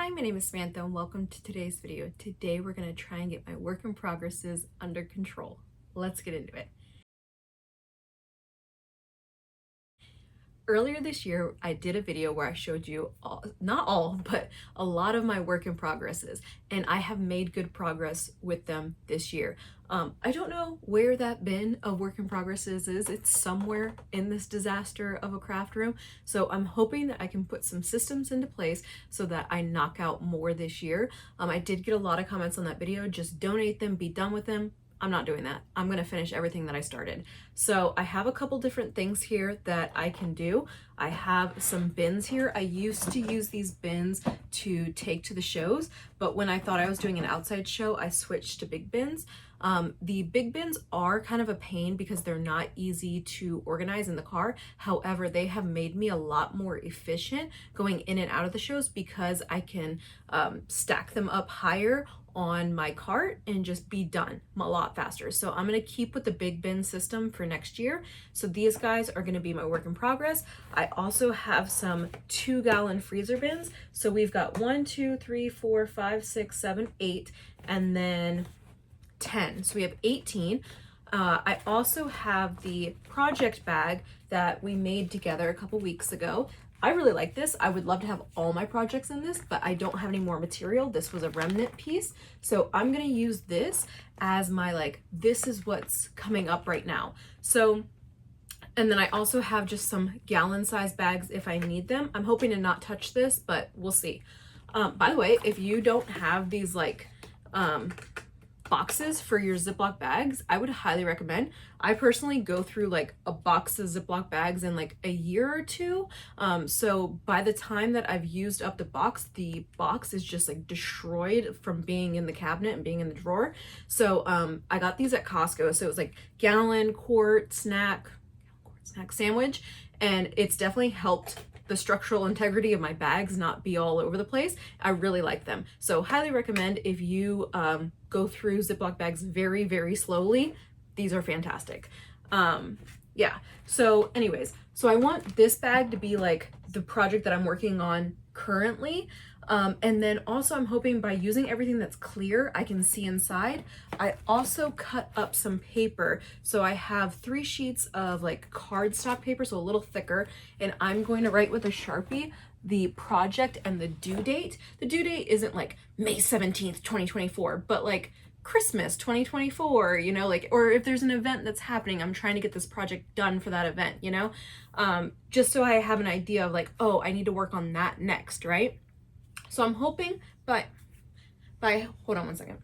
Hi, my name is Samantha and welcome to today's video. Today we're going to try and get my work in progresses under control. Let's get into it. Earlier this year, I did a video where I showed you not all, but a lot of my work in progresses, and I have made good progress with them this year. I don't know where that bin of work in progresses is. It's somewhere in this disaster of a craft room. So I'm hoping that I can put some systems into place so that I knock out more this year. I did get a lot of comments on that video. Just donate them, be done with them. I'm not doing that. I'm going to finish everything that I started. So I have a couple different things here that I can do. I have some bins here. I used to use these bins to take to the shows, but when I thought I was doing an outside show, I switched to big bins. The big bins are kind of a pain because they're not easy to organize in the car. However, they have made me a lot more efficient going in and out of the shows because I can stack them up higher on my cart and just be done a lot faster. So I'm gonna keep with the big bin system for next year. So these guys are gonna be my work in progress. I also have some 2-gallon freezer bins. So we've got 1, 2, 3, 4, 5, 6, 7, 8, and then 10. So we have 18. I also have the project bag that we made together a couple weeks ago. I really like this. I would love to have all my projects in this, but I don't have any more material. This was a remnant piece. So I'm going to use this as my, this is what's coming up right now. So, and then I also have just some gallon size bags if I need them. I'm hoping to not touch this, but we'll see. By the way, if you don't have these boxes for your Ziploc bags, I would highly recommend. I personally go through a box of Ziploc bags in a year or two. So by the time that I've used up the box is just destroyed from being in the cabinet and being in the drawer. So I got these at Costco. So it was gallon, quart, snack, sandwich, and it's definitely helped the structural integrity of my bags not be all over the place. I really like them. So highly recommend if you go through Ziploc bags very, very slowly. These are fantastic. Yeah, so anyways, so I want this bag to be the project that I'm working on currently. And then also I'm hoping by using everything that's clear, I can see inside. I also cut up some paper. So I have 3 sheets of cardstock paper, so a little thicker, and I'm going to write with a Sharpie the project and the due date. The due date isn't May 17th, 2024, but Christmas 2024, you know, or if there's an event that's happening, I'm trying to get this project done for that event, you know, just so I have an idea of oh, I need to work on that next, right? So I'm hoping hold on one second.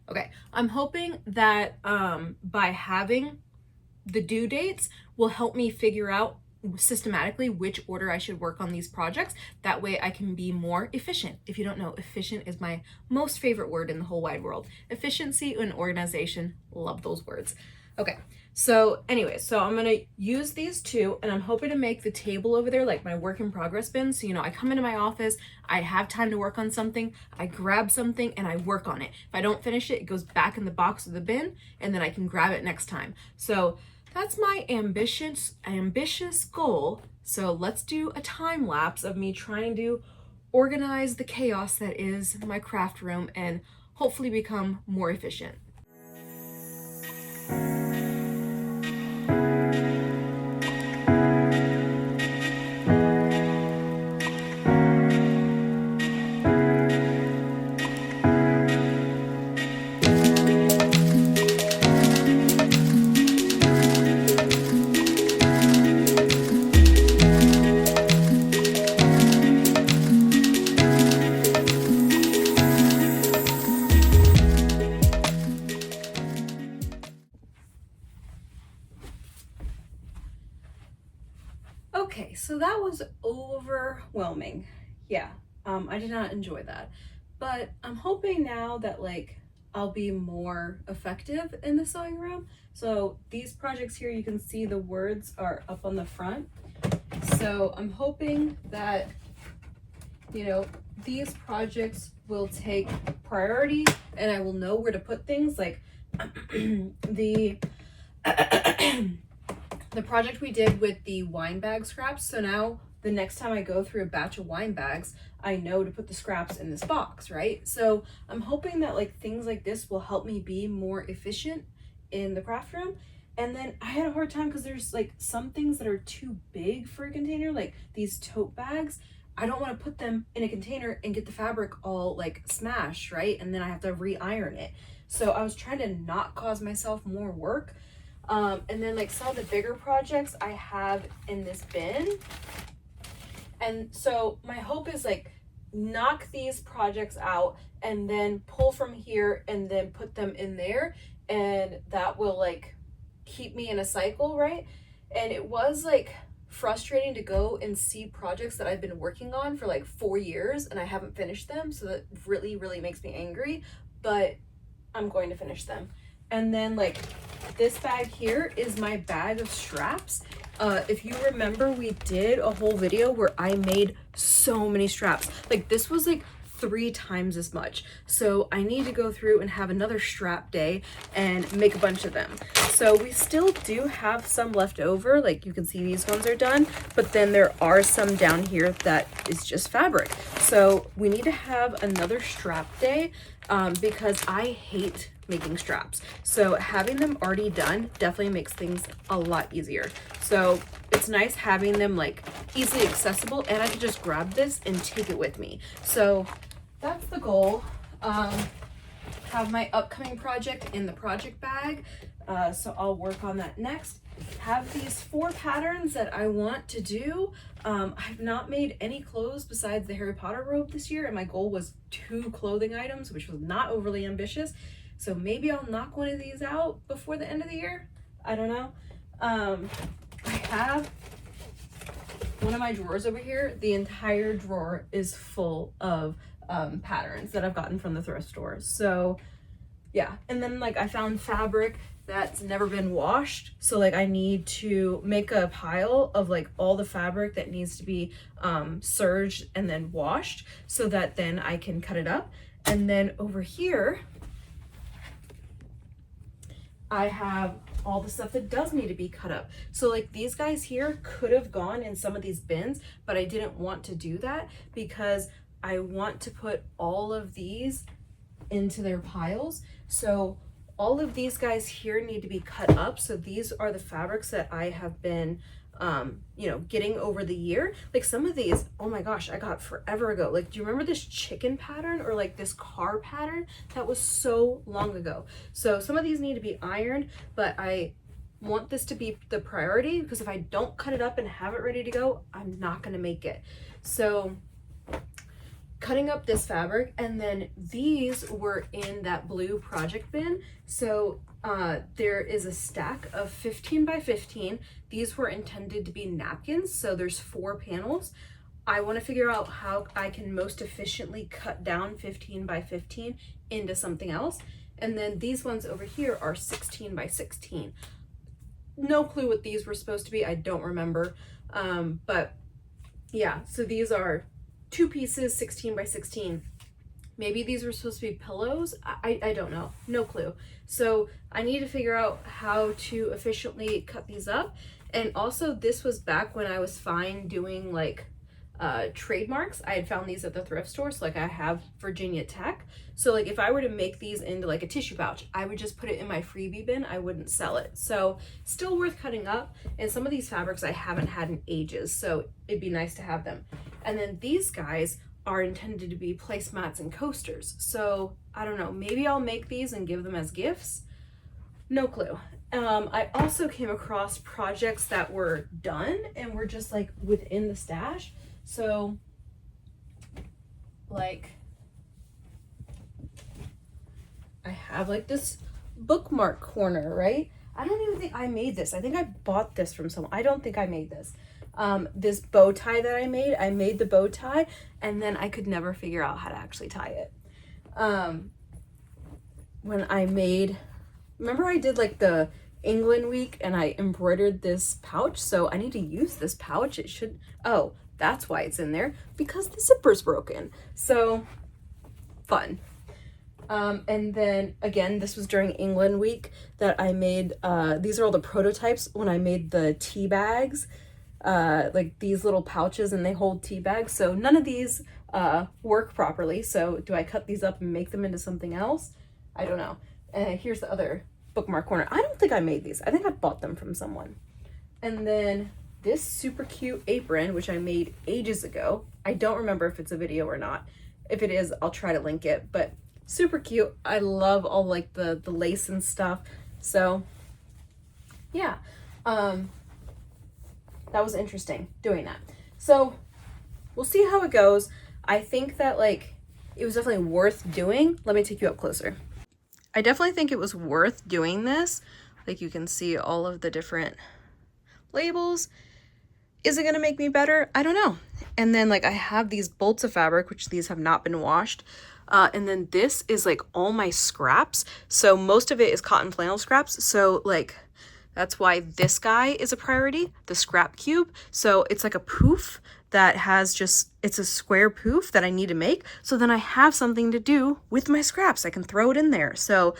Okay, I'm hoping that by having the due dates will help me figure out systematically which order I should work on these projects. That way I can be more efficient. If you don't know, efficient is my most favorite word in the whole wide world. Efficiency and organization, love those words. Okay, so anyway, so I'm gonna use these two, and I'm hoping to make the table over there my work in progress bin. So, you know, I come into my office, I have time to work on something, I grab something and I work on it. If I don't finish it, it goes back in the box of the bin, and then I can grab it next time. So that's my ambitious goal. So let's do a time lapse of me trying to organize the chaos that is my craft room and hopefully become more efficient. Okay, so that was overwhelming. Yeah, I did not enjoy that. But I'm hoping now that I'll be more effective in the sewing room. So these projects here, you can see the words are up on the front. So I'm hoping that, you know, these projects will take priority and I will know where to put things the project we did with the wine bag scraps. So now the next time I go through a batch of wine bags, I know to put the scraps in this box, right? So I'm hoping that like things like this will help me be more efficient in the craft room. And then I had a hard time because there's like some things that are too big for a container, like these tote bags. I don't want to put them in a container and get the fabric all like smashed, right? And then I have to re-iron it. So I was trying to not cause myself more work. And then like some of the bigger projects I have in this bin. And so my hope is like knock these projects out and then pull from here and then put them in there. And that will like keep me in a cycle, right? And it was like frustrating to go and see projects that I've been working on for like 4 years and I haven't finished them. So that really, really makes me angry, but I'm going to finish them. And then like this bag here is my bag of straps. If you remember, we did a whole video where I made so many straps. Like this was like 3 times as much. So I need to go through and have another strap day and make a bunch of them. So we still do have some left over. Like you can see these ones are done, but then there are some down here that is just fabric. So we need to have another strap day because I hate making straps. So having them already done definitely makes things a lot easier. So it's nice having them like easily accessible and I can just grab this and take it with me. So that's the goal. Have my upcoming project in the project bag. So I'll work on that next. Have these 4 patterns that I want to do. I've not made any clothes besides the Harry Potter robe this year, and my goal was 2 clothing items, which was not overly ambitious. So maybe I'll knock one of these out before the end of the year. I don't know. I have one of my drawers over here. The entire drawer is full of patterns that I've gotten from the thrift store. So yeah, and then like I found fabric that's never been washed, so like I need to make a pile of like all the fabric that needs to be serged and then washed so that then I can cut it up. And then over here I have all the stuff that does need to be cut up. So like these guys here could have gone in some of these bins, but I didn't want to do that because I want to put all of these into their piles. So all of these guys here need to be cut up. So these are the fabrics that I have been you know, getting over the year. Like some of these, oh my gosh, I got forever ago. Like, do you remember this chicken pattern or like this car pattern? That was so long ago. So some of these need to be ironed, but I want this to be the priority because if I don't cut it up and have it ready to go, I'm not going to make it. So cutting up this fabric, and then these were in that blue project bin. So there is a stack of 15 by 15. These were intended to be napkins, so there's 4 panels. I want to figure out how I can most efficiently cut down 15 by 15 into something else. And then these ones over here are 16 by 16. No clue what these were supposed to be. I don't remember. But yeah, so these are 2 pieces, 16 by 16. Maybe these were supposed to be pillows. I don't know. No clue. So I need to figure out how to efficiently cut these up. And also this was back when I was fine doing like trademarks. I had found these at the thrift store. So like I have Virginia Tech. So like if I were to make these into like a tissue pouch, I would just put it in my freebie bin. I wouldn't sell it. So still worth cutting up. And some of these fabrics I haven't had in ages. So it'd be nice to have them. And then these guys are intended to be placemats and coasters. So I don't know, maybe I'll make these and give them as gifts. No clue. I also came across projects that were done and were just like within the stash. So like I have like this bookmark corner, right? I don't even think I made this. I think I bought this from someone. I don't think I made this. This bow tie that I made the bow tie and then I could never figure out how to actually tie it. When I made, remember I did like the England week and I embroidered this pouch. So I need to use this pouch. It should, oh, that's why it's in there, because the zipper's broken. So fun. And then again, this was during England week that I made, these are all the prototypes when I made the tea bags. like these little pouches, and they hold tea bags. So none of these work properly. So do I cut these up and make them into something else? I don't know. Here's the other bookmark corner. I don't think I made these. I think I bought them from someone. And then this super cute apron, which I made ages ago. I don't remember if it's a video or not. If it is, I'll try to link it, but super cute. I love all like the lace and stuff. So yeah, that was interesting doing that. So we'll see how it goes. I think that like it was definitely worth doing. Let me take you up closer. I definitely think it was worth doing this. Like you can see all of the different labels. Is it gonna make me better? I don't know. And then like I have these bolts of fabric, which these have not been washed. And then this is like all my scraps. So most of it is cotton flannel scraps. So like that's why this guy is a priority, the scrap cube. So it's like a poof that has just, it's a square poof that I need to make. So then I have something to do with my scraps. I can throw it in there. So,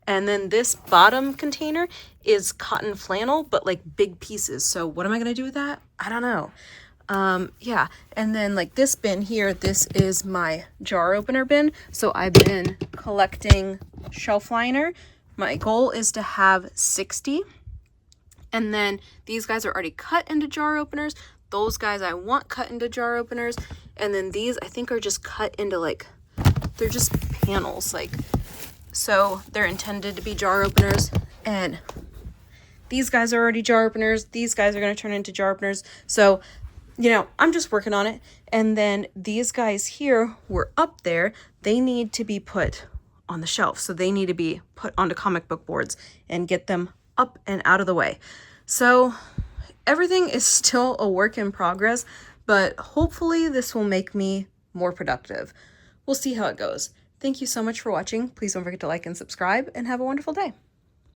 and then this bottom container is cotton flannel, but like big pieces. So what am I gonna do with that? I don't know. Yeah. And then like this bin here, this is my jar opener bin. So I've been collecting shelf liner. My goal is to have 60. And then these guys are already cut into jar openers. Those guys I want cut into jar openers. And then these I think are just cut into like, they're just panels. Like, so they're intended to be jar openers. And these guys are already jar openers. These guys are going to turn into jar openers. So, you know, I'm just working on it. And then these guys here were up there. They need to be put on the shelf. So they need to be put onto comic book boards and get them up and out of the way. So everything is still a work in progress, but hopefully this will make me more productive. We'll see how it goes. Thank you so much for watching. Please don't forget to like and subscribe, and have a wonderful day.